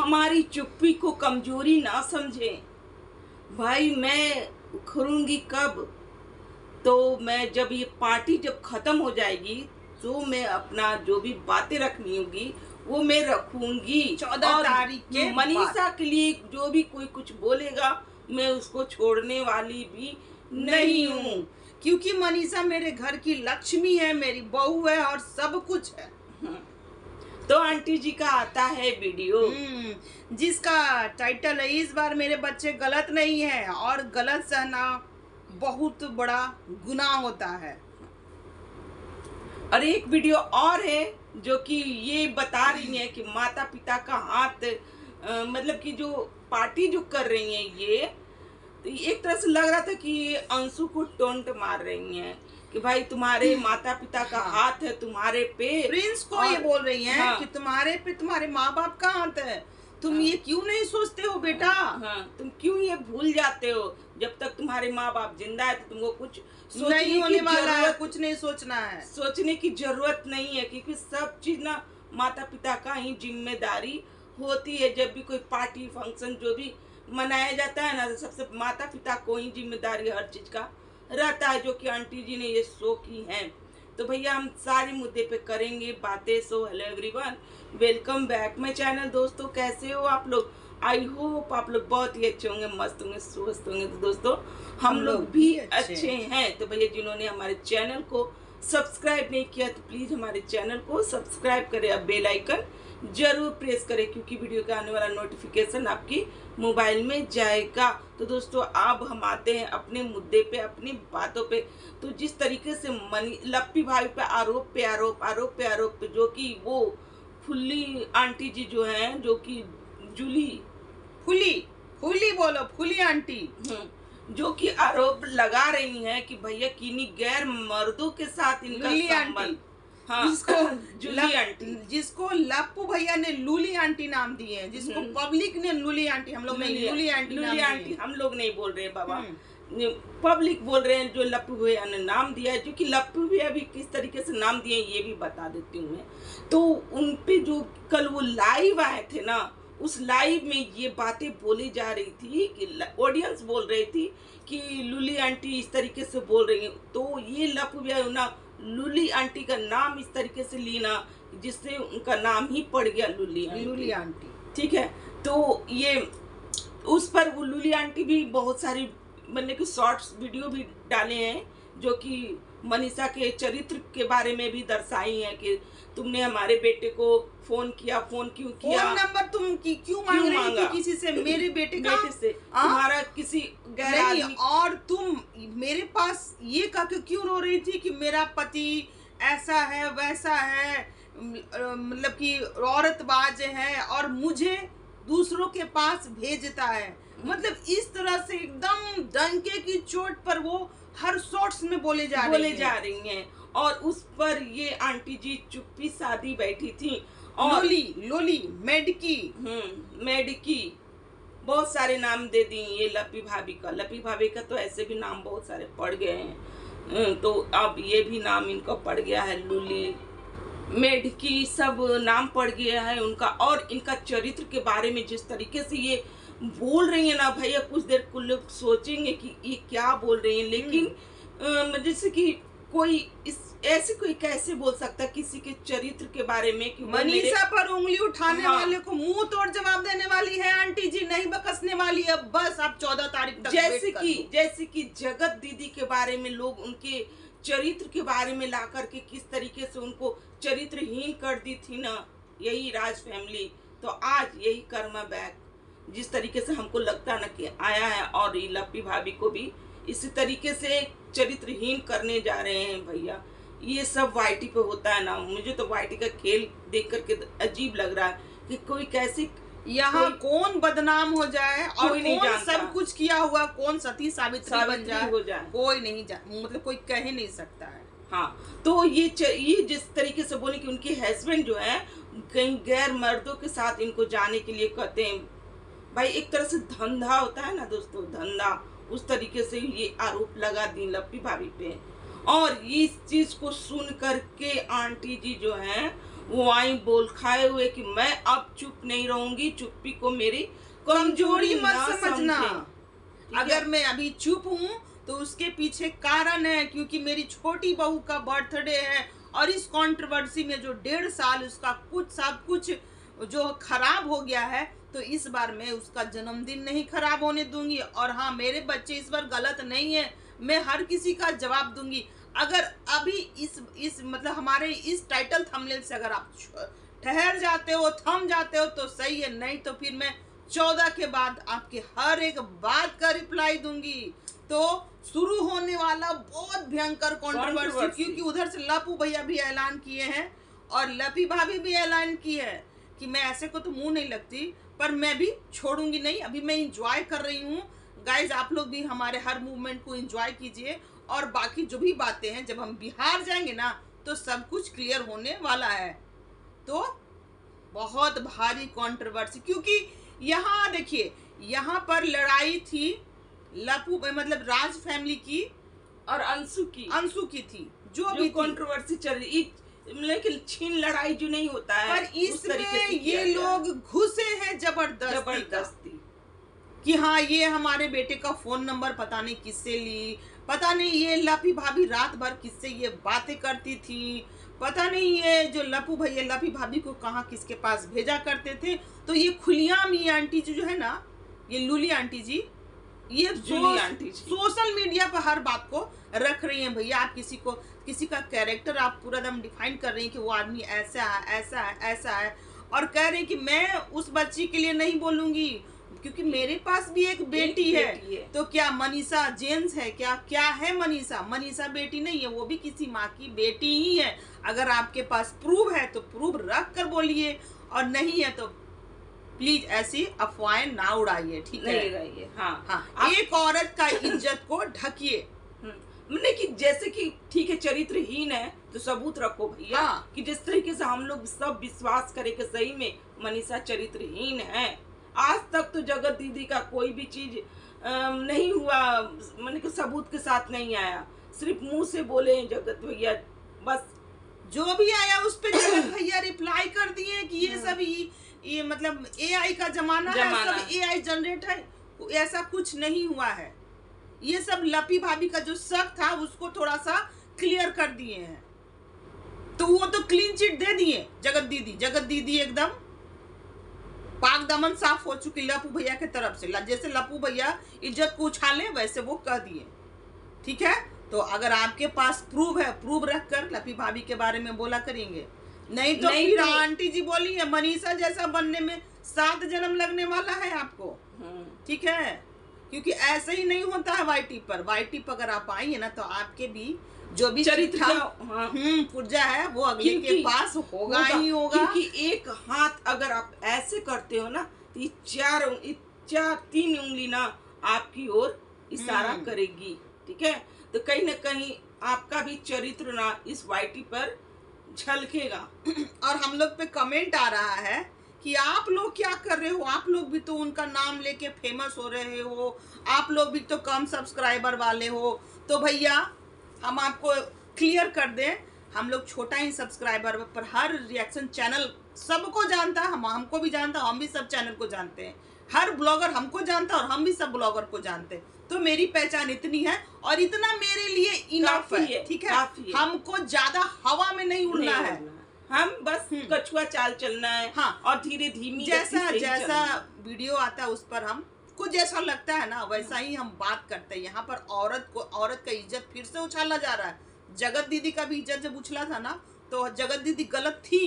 हमारी चुप्पी को कमजोरी ना समझें। भाई मैं उखड़ूंगी कब? तो मैं जब ये पार्टी जब खत्म हो जाएगी तो मैं अपना जो भी बातें रखनी होगी वो मैं रखूंगी। 14 तारीख के मनीषा के लिए जो भी कोई कुछ बोलेगा मैं उसको छोड़ने वाली भी नहीं हूँ, क्योंकि मनीषा मेरे घर की लक्ष्मी है, मेरी बहू है और सब कुछ है। तो आंटी जी का आता है वीडियो जिसका टाइटल है इस बार मेरे बच्चे गलत नहीं है और गलत सहना बहुत बड़ा गुनाह होता है। और एक वीडियो और है जो कि ये बता रही है कि माता पिता का हाथ मतलब कि जो पार्टी जो कर रही है ये, तो एक तरह से लग रहा था कि ये अंशु को टोंट मार रही हैं कि भाई तुम्हारे माता पिता का हाथ है तुम्हारे पे। प्रिंस को ये बोल रही हैं कि तुम्हारे पे तुम्हारे माँ बाप का हाथ है, तुम ये क्यों नहीं सोचते हो बेटा? तुम क्यों ये भूल जाते हो? जब तक तुम्हारे माँ बाप जिंदा है तो तुमको कुछ नहीं होने वाला है, कुछ नहीं सोचना है, सोचने की जरूरत नहीं है, क्योंकि सब चीज ना माता पिता का ही जिम्मेदारी होती है। जब भी कोई पार्टी फंक्शन जो भी मनाया जाता है ना, तो सबसे माता पिता को ही जिम्मेदारी हर चीज का रहता है, जो कि आंटी जी ने ये शो की है। तो भैया हम सारे मुद्दे पे करेंगे बातें। So hello everyone, welcome back my channel. दोस्तों कैसे हो आप लोग? आई होप आप लोग बहुत ही अच्छे होंगे, मस्त होंगे, स्वस्थ होंगे। तो दोस्तों हम लोग भी अच्छे हैं। तो भैया जिन्होंने हमारे चैनल को सब्सक्राइब नहीं किया तो प्लीज हमारे चैनल को सब्सक्राइब करें, अब बेल आइकन जरूर प्रेस करें, क्योंकि वीडियो का आने वाला नोटिफिकेशन आपकी मोबाइल में जाएगा। तो दोस्तों अब हम आते हैं अपने मुद्दे पे, अपनी बातों पे। तो जिस तरीके से लप्पी भाई पे आरोप पे आरोप पे जो कि वो फुल्ली आंटी जी जो हैं, जो कि फुली बोलो, फुली आंटी जो कि आरोप लगा रही हैं कि भैया किन्हीं गैर मर्दों के साथ इनका संबंध। हाँ, जिसको लप्पू भैया ने लूली आंटी नाम दिए हैं, जिसको पब्लिक ने लूली आंटी, हम लोग नहीं लूली आंटी हम लोग नहीं बोल रहे बाबा, पब्लिक बोल रहे हैं जो लप्पू भैया ने नाम दिया है। जो कि लप्पू भैया भी किस तरीके से नाम दिए ये भी बता देती हूँ मैं। तो उनपे जो कल वो लाइव आए थे ना, उस लाइव में ये बातें बोली जा रही थी कि ऑडियंस बोल रही थी कि लूली आंटी इस तरीके से बोल रही है। तो ये लप्पू भैया ना लूली आंटी का नाम इस तरीके से लीना जिससे उनका नाम ही पड़ गया लूली आंटी। ठीक है, तो ये उस पर वो लूली आंटी भी बहुत सारी मतलब कि शॉर्ट्स वीडियो भी डाले हैं, जो कि मनीषा के चरित्र के बारे में भी दर्शाई है कि तुमने हमारे बेटे को फोन क्यों किया, फोन नंबर तुम क्यों मांग रही थी किसी से, मेरे बेटे से तुम्हारा किसी गैर आदमी, और तुम मेरे पास ये कह के क्यों रो रही थी कि मेरा पति ऐसा है वैसा है, मतलब कि औरतबाज है और मुझे दूसरों के पास भेजता है। मतलब इस तरह से एकदम डंके की चोट पर वो हर शॉर्ट्स में बोले जा रही हैं। और उस पर ये आंटी जी चुप्पी साधी बैठी थी और लोली मेडकी बहुत सारे नाम दे दी ये लप्पी भाभी का तो ऐसे भी नाम बहुत सारे पड़ गए हैं। तो अब ये भी नाम इनका पड़ गया है, लूली मेढकी सब नाम पड़ गया है उनका। और इनका चरित्र के बारे में जिस तरीके से ये बोल रही है ना भैया, कुछ देर को लोग सोचेंगे कि ये क्या बोल रही है, लेकिन जैसे कि कोई ऐसे कोई कैसे बोल सकता किसी के चरित्र के बारे में कि मनीषा पर उंगली उठाने वाले को मुंह तोड़ जवाब देने वाली है आंटी जी, नहीं बकसने वाली है। बस आप 14 तारीख तक जैसे कि जगत दीदी के बारे में लोग उनके चरित्र के बारे में ला करके किस तरीके से उनको चरित्रहीन कर दी थी ना यही राज फैमिली, तो आज यही कर्मा बैक जिस तरीके से हमको लगता ना कि आया है, और लप्पी भाभी को भी इसी तरीके से चरित्रहीन करने जा रहे हैं। भैया ये सब वाईटी पे होता है ना, मुझे तो वाईटी का खेल देख करके अजीब लग रहा है कि कोई कैसे यहाँ कौन बदनाम हो जाए और कौन सब कुछ किया हुआ, कौन सती सावित्री बन जाए, कोई नहीं मतलब कोई कह ही नहीं सकता है। हाँ, तो ये जिस तरीके से बोले कि उनके हस्बैंड जो है कहीं गैर मर्दों के साथ इनको जाने के लिए कहते हैं। भाई एक तरह से धंधा होता है ना दोस्तों, धंधा, उस तरीके से ये आरोप लगा दी लप्पी भाभी पे। और इस चीज को सुन करके आंटी जी जो हैं वो आई बोल खाए हुए कि मैं अब चुप नहीं रहूंगी, चुप्पी को मेरी कमजोरी मत ना समझना। समझे। अगर मैं अभी चुप हूँ तो उसके पीछे कारण है, क्योंकि मेरी छोटी बहू का बर्थडे है और इस कंट्रोवर्सी में जो 1.5 साल उसका कुछ सब कुछ जो खराब हो गया है, तो इस बार मैं उसका जन्मदिन नहीं खराब होने दूंगी। और हाँ, मेरे बच्चे इस बार गलत नहीं है, मैं हर किसी का जवाब दूंगी। अगर अभी इस मतलब हमारे इस टाइटल थंबनेल से अगर आप ठहर जाते हो, थम जाते हो तो सही है, नहीं तो फिर मैं 14 के बाद आपके हर एक बात का रिप्लाई दूंगी। तो शुरू होने वाला बहुत भयंकर कंट्रोवर्सी, क्योंकि उधर से लपू भैया भी ऐलान किए हैं और लपी भाभी भी ऐलान की है कि मैं ऐसे को तो मुंह नहीं लगती, पर मैं भी छोड़ूंगी नहीं। अभी मैं इंजॉय कर रही हूँ। गाइज, आप लोग भी हमारे हर मूवमेंट को इंजॉय कीजिए। और बाकी जो भी बातें हैं, जब हम बिहार जाएंगे ना तो सब कुछ क्लियर होने वाला है। तो बहुत भारी कंट्रोवर्सी, क्योंकि यहाँ देखिए, यहाँ पर लड़ाई थी लपू मतलब राज फैमिली की और अंशु की थी, जो भी कंट्रोवर्सी चल रही, लेकिन छीन लड़ाई जो नहीं होता है, पर इसमें ये लोग घुसे हैं जबरदस्ती कि हाँ, ये हमारे बेटे का फोन नंबर पता नहीं किससे ली, पता नहीं ये लपी भाभी रात भर किससे ये बातें करती थी, पता नहीं ये जो लपू भैया लपी भाभी को कहाँ किसके पास भेजा करते थे। तो ये खुलियाम ये आंटी जी जो है ना, ये लूली आंटी जी, ये सोशल मीडिया पर हर बात को रख रही हैं। भैया, आप किसी का कैरेक्टर आप पूरा दम डिफाइन कर रही हैं कि वो आदमी ऐसा है, ऐसा है, ऐसा है, और कह रहे हैं कि मैं उस बच्ची के लिए नहीं बोलूंगी क्योंकि मेरे पास भी एक बेटी है। तो क्या मनीषा जेंट्स है? क्या है मनीषा बेटी नहीं है, वो भी किसी माँ की बेटी ही है। अगर आपके पास प्रूफ है तो प्रूफ रख कर बोलिए, और नहीं है तो प्लीज ऐसी अफवाहें ना उड़ाइए, ठीक है? हाँ, एक औरत का इज्जत को ढकिए। मैंने कि जैसे कि ठीक है, चरित्रहीन है तो सबूत रखो भैया। हाँ। कि जिस तरीके से हम लोग सब विश्वास करें कि सही में मनीषा चरित्रहीन है। आज तक तो जगत दीदी का कोई भी चीज नहीं हुआ, मैंने कि सबूत के साथ नहीं आया, सिर्फ मुंह से बोले जगत भैया, बस जो भी आया उस पे जगत भैया रिप्लाई कर दिए कि ये सब ये मतलब AI का जमाना है, सब AI जनरेट है, ऐसा कुछ नहीं हुआ है। ये सब लपी भाभी का जो शक था उसको थोड़ा सा क्लियर कर दिए हैं, तो वो तो क्लीन चिट दे दिए जगत दीदी एकदम पाक दामन साफ हो चुकी लपू भैया के तरफ से। जैसे लपू भैया इज्जत को उछाले वैसे वो कह दिए, ठीक है? तो अगर आपके पास प्रूफ है, प्रूफ रखकर लपी भाभी के बारे में बोला करेंगे, नहीं तो फिर आंटी जी बोली है मनीषा जैसा बनने में 7 जन्म लगने वाला है आपको, ठीक है? क्योंकि ऐसे ही नहीं होता है वाईटी पर अगर आप आएंगे ना तो आपके भी जो भी चरित्र पुर्जा है वो अगले के पास होगा ही होगा। क्योंकि एक हाथ अगर आप ऐसे करते हो ना तो 3 उंगली ना आपकी ओर इशारा करेगी, ठीक है? तो कहीं ना कहीं आपका भी चरित्र ना इस वाईटी पर झलकेगा। और हम लोग पे कमेंट आ रहा है कि आप लोग क्या कर रहे हो, आप लोग भी तो उनका नाम लेके फेमस हो रहे हो, आप लोग भी तो कम सब्सक्राइबर वाले हो। तो भैया हम आपको क्लियर कर दें, हम लोग छोटा ही सब्सक्राइबर पर हर रिएक्शन चैनल सबको जानता है, हमको भी जानता है, हम भी सब चैनल को जानते हैं, हर ब्लॉगर हमको जानता है और हम भी सब ब्लॉगर को जानते हैं। तो मेरी पहचान इतनी है और इतना मेरे लिए इनफ है, ठीक है? हमको ज्यादा हवा में नहीं उड़ना है, हम बस कछुआ चाल चलना है। हाँ, और धीरे धीमी जैसा वीडियो आता है उस पर हम को जैसा लगता है ना वैसा ही हम बात करते हैं। यहाँ पर औरत का इज्जत फिर से उछाला जा रहा है। जगत दीदी का भी इज्जत जब उछला था ना तो जगत दीदी गलत थी,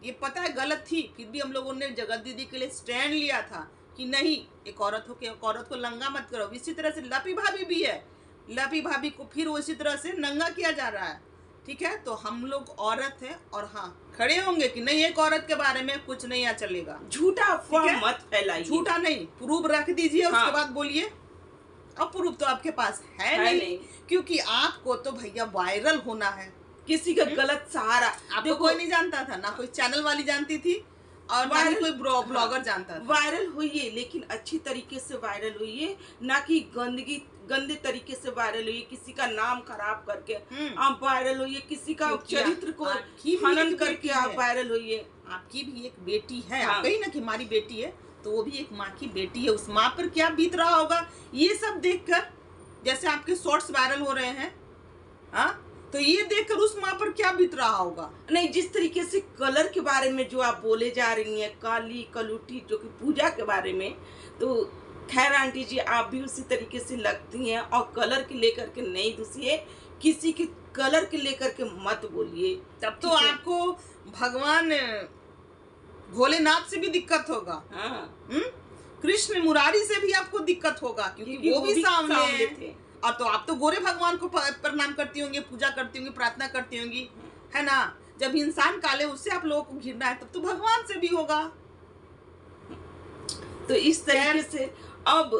ये पता है गलत थी, फिर भी हम लोगों ने जगत दीदी के लिए स्टैंड लिया था कि नहीं, एक औरत हो के एक औरत को नंगा मत करो। इसी तरह से लपी भाभी भी है, लपी भाभी को फिर उसी तरह से नंगा किया जा रहा है, ठीक है? तो हम लोग औरत है और हाँ खड़े होंगे कि नहीं, एक औरत के बारे में कुछ नहीं चलेगा। झूठा अफवाह मत फैलाइए, झूठा नहीं, प्रूफ रख दीजिए। हाँ। उसके बाद बोलिए। अब प्रूफ तो आपके पास है नहीं, क्योंकि आपको तो भैया वायरल होना है। किसी का गलत सहारा आपको कोई नहीं जानता था ना, कोई चैनल वाली जानती थी और ना ही कोई हाँ, ब्लॉगर जानता था। वायरल हुई है, लेकिन अच्छी तरीके से वायरल हुई है, ना कि गंदे तरीके से वायरल हुई है, किसी का नाम खराब करके आप वायरल हुई है, किसी का क्योंकि चरित्र को आपकी भी हनन एक करके बेटी आप है। वायरल हुई है। आपकी भी एक बेटी है, हाँ। आप कही ना कि हमारी बेटी है, तो वो भी एक माँ की बेटी है। उस माँ पर क्या बीत रहा होगा ये सब देखकर, जैसे आपके शॉर्ट्स वायरल हो रहे हैं, हाँ, तो ये देखकर उस माँ पर क्या बीत रहा होगा। नहीं, जिस तरीके से कलर के बारे में जो आप बोले जा रही हैं, काली कलूटी जो कि पूजा के बारे में, तो खैर आंटी जी आप भी उसी तरीके से लगती हैं, और कलर के लेकर के नहीं दूसिए, किसी के कलर के लेकर के मत बोलिए। तब तो ठीक है? आपको भगवान भोलेनाथ से भी दिक्कत होगा, हाँ, कृष्ण मुरारी से भी आपको दिक्कत होगा, क्योंकि वो भी सामने थे। और तो आप तो गोरे भगवान को प्रणाम करती होंगी, पूजा करती होंगी, प्रार्थना करती होंगी, है ना। जब इंसान काले, उससे आप लोगों को घिरना है, तब तो भगवान से भी होगा। तो इस तरीके से अब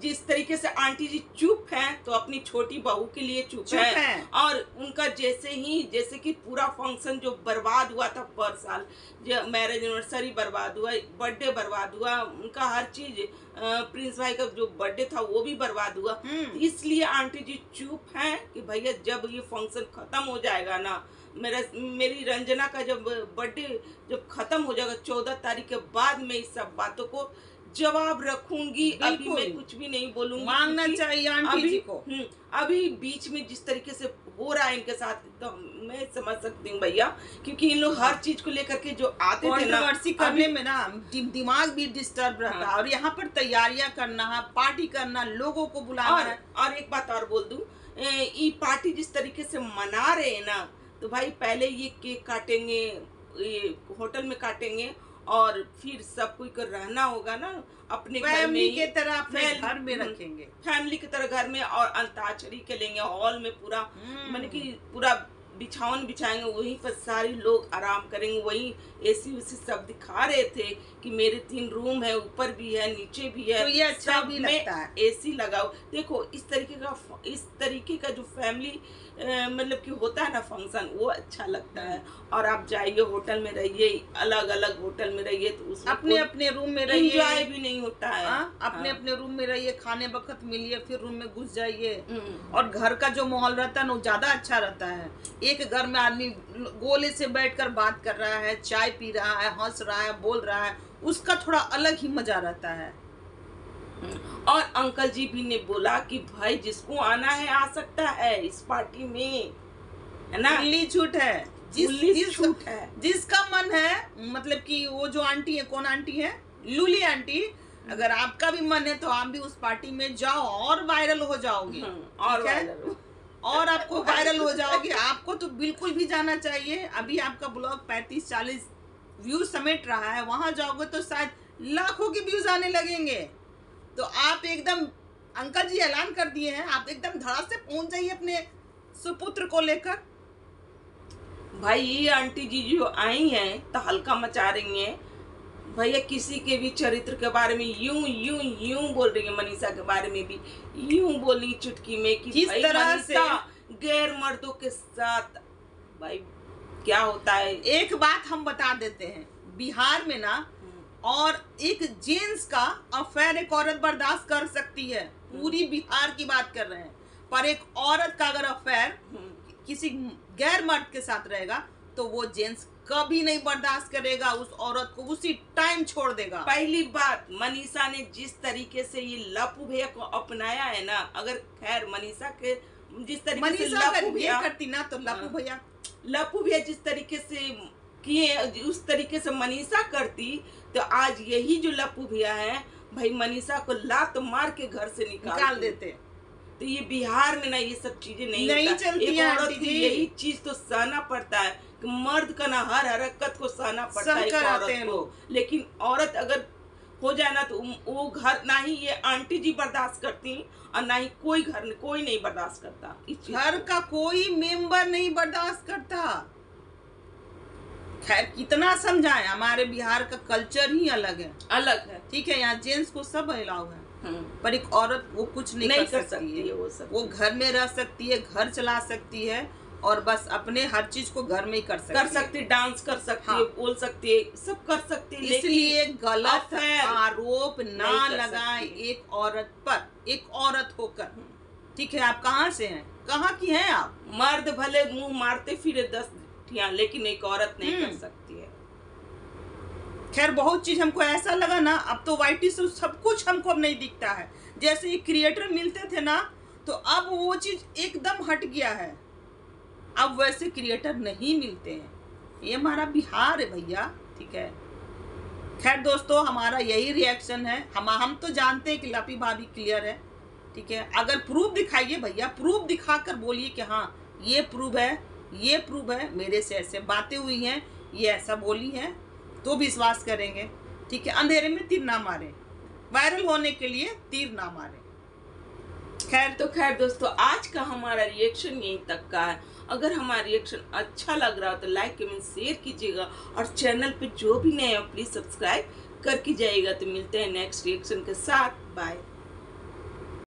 जिस तरीके से आंटी जी चुप हैं, तो अपनी छोटी बहू के लिए चुप है। और उनका जैसे कि पूरा फंक्शन जो बर्बाद हुआ था पर साल, जो मैरिज एनिवर्सरी बर्बाद हुआ, बर्थडे बर्बाद हुआ, उनका हर चीज, प्रिंस भाई का जो बर्थडे था वो भी बर्बाद हुआ। इसलिए आंटी जी चुप हैं कि भैया जब ये फंक्शन खत्म हो जाएगा ना, मेरी रंजना का जब बर्थडे जब खत्म हो जाएगा 14 तारीख के बाद, मैं इस सब बातों को जवाब रखूंगी। अभी मैं कुछ भी नहीं बोलूंगी, मांगना चाहिए आंटी जी को। अभी बीच में जिस तरीके से हो रहा है इनके साथ, तो मैं समझ सकती हूँ भैया, क्योंकि इन लोग हर चीज को लेकर के जो आते थे ना, कंट्रोवर्सी करने में ना दिमाग भी डिस्टर्ब रहता है। और यहाँ पर तैयारियां करना, पार्टी करना, लोगों को बुलाना है। और एक बात और बोल दूं, ये पार्टी जिस तरीके से मना रहे हैं ना, तो भाई पहले ये केक काटेंगे, ये होटल में काटेंगे, और फिर सब कोई को रहना होगा ना अपने घर में के तरह, अपने घर में रखेंगे, फैमिली की तरह घर में, और अंताक्षरी खेलेंगे हॉल में पूरा, माने कि पूरा बिछावन बिछाएंगे, वहीं पर सारे लोग आराम करेंगे। वहीं एसी उसी सब दिखा रहे थे कि मेरे 3 रूम है, ऊपर भी है, नीचे भी है, तो ये अच्छा भी लगता है। एसी लगाओ। देखो इस तरीके का जो फैमिली मतलब कि होता है ना फंक्शन, वो अच्छा लगता है। और आप जाइए होटल में रहिए, अलग अलग होटल में रहिए, तो उसमें अपने अपने रूम में रहिए, एंजॉय भी नहीं होता है। अपने अपने रूम में रहिए, खाने वक्त मिलिए, फिर रूम में घुस जाइए। और घर का जो माहौल रहता है ना, वो ज्यादा अच्छा रहता है। एक घर में आदमी गोले से बैठकर बात कर रहा है, चाय पी रहा है, हंस रहा है, बोल रहा है, उसका थोड़ा अलग ही मजा रहता है। और अंकल जी भी ने बोला कि भाई जिसको आना है आ सकता है इस पार्टी में, है ना। खुली छूट है, छूट है, जिसका मन है। मतलब कि वो जो आंटी है, कौन आंटी है, लूली आंटी, अगर आपका भी मन है तो आप भी उस पार्टी में जाओ और वायरल हो जाओगे। और आपको वायरल हो जाओगे। आपको तो बिल्कुल भी जाना चाहिए। अभी आपका ब्लॉग 35-40 व्यूज समेट रहा है, वहां जाओगे तो शायद लाखों के व्यूज आने लगेंगे। तो आप एकदम, अंकल जी ऐलान कर दिए हैं, आप एकदम धड़ास से पहुंच जाइए अपने सुपुत्र को लेकर। भाई ये आंटी जी जो आई हैं तो हल्का मचा रही हैं भैया, किसी के भी चरित्र के बारे में यूं यूं यूं बोल रही है। मनीषा के बारे में भी यूं बोली चुटकी में कि किस तरह से गैर मर्दों के साथ भाई क्या होता है। एक बात हम बता देते हैं, बिहार में ना, और एक जेंट्स का अफेयर एक औरत बर्दाश्त कर सकती है, पूरी बिहार की बात कर रहे हैं। पर एक औरत का अगर अफेयर किसी गैर मर्द के साथ रहेगा, तो वो जेंट्स कभी नहीं बर्दाश्त करेगा, उस औरत को उसी टाइम छोड़ देगा। पहली बात, मनीषा ने जिस तरीके से ये लप्पू भैया को अपनाया है ना, अगर खैर मनीषा के जिस तरीके से लप्पू भैया करती ना, तो लप्पू भैया जिस तरीके से किए, उस तरीके से मनीषा करती, तो आज यही जो लप्पू भैया है भाई मनीषा को लात मार के घर से निकाल देते। तो ये बिहार में ना ये सब चीजें नहीं चलती है। एक औरत को यही चीज तो सहना पड़ता है कि मर्द का ना हर हरकत को सहना पड़ता है एक औरत को। लेकिन औरत अगर हो जाए ना, तो वो घर ना ही ये आंटी जी बर्दाश्त करती, और ना ही कोई नहीं बर्दाश्त करता। घर का कोई मेंबर नहीं बर्दाश्त करता। खैर कितना समझाएं, हमारे बिहार का कल्चर ही अलग है। ठीक है, यहाँ जेंट्स को सब अलाउ है, पर एक औरत वो कुछ नहीं कर सकती है। वो घर में रह सकती है, घर चला सकती है, और बस अपने हर चीज को घर में ही कर सकती है। डांस कर सकती हाँ। है, बोल सकती है, सब कर सकती है, इसलिए गलत affair आरोप ना नहीं कर लगाएं सकती। एक औरत पर, एक औरत होकर। ठीक है, आप कहाँ से हैं, कहाँ की हैं आप? मर्द भले मुंह मारते फिरे 10 ठिया, लेकिन एक औरत नहीं कर सकती है। खैर बहुत चीज हमको ऐसा लगा ना, अब तो वाईटी से सब कुछ हमको अब नहीं दिखता है। जैसे ये क्रिएटर मिलते थे ना, तो अब वो चीज एकदम हट गया है, अब वैसे क्रिएटर नहीं मिलते हैं। ये हमारा बिहार है भैया। ठीक है, खैर दोस्तों हमारा यही रिएक्शन है। हम तो जानते हैं कि लपी भाभी क्लियर है। ठीक है, अगर प्रूफ दिखाइए भैया, प्रूफ दिखाकर बोलिए कि हाँ ये प्रूफ है, ये प्रूफ है, मेरे से ऐसे बातें हुई हैं, ये ऐसा बोली है, तो विश्वास करेंगे। ठीक है, अंधेरे में तीर ना मारे, वायरल होने के लिए तीर ना मारे। खैर दोस्तों, आज का हमारा रिएक्शन यहीं तक का है। अगर हमारा रिएक्शन अच्छा लग रहा हो तो लाइक कमेंट शेयर कीजिएगा, और चैनल पे जो भी नए हो प्लीज सब्सक्राइब करके जाइएगा। तो मिलते हैं नेक्स्ट रिएक्शन के साथ। बाय।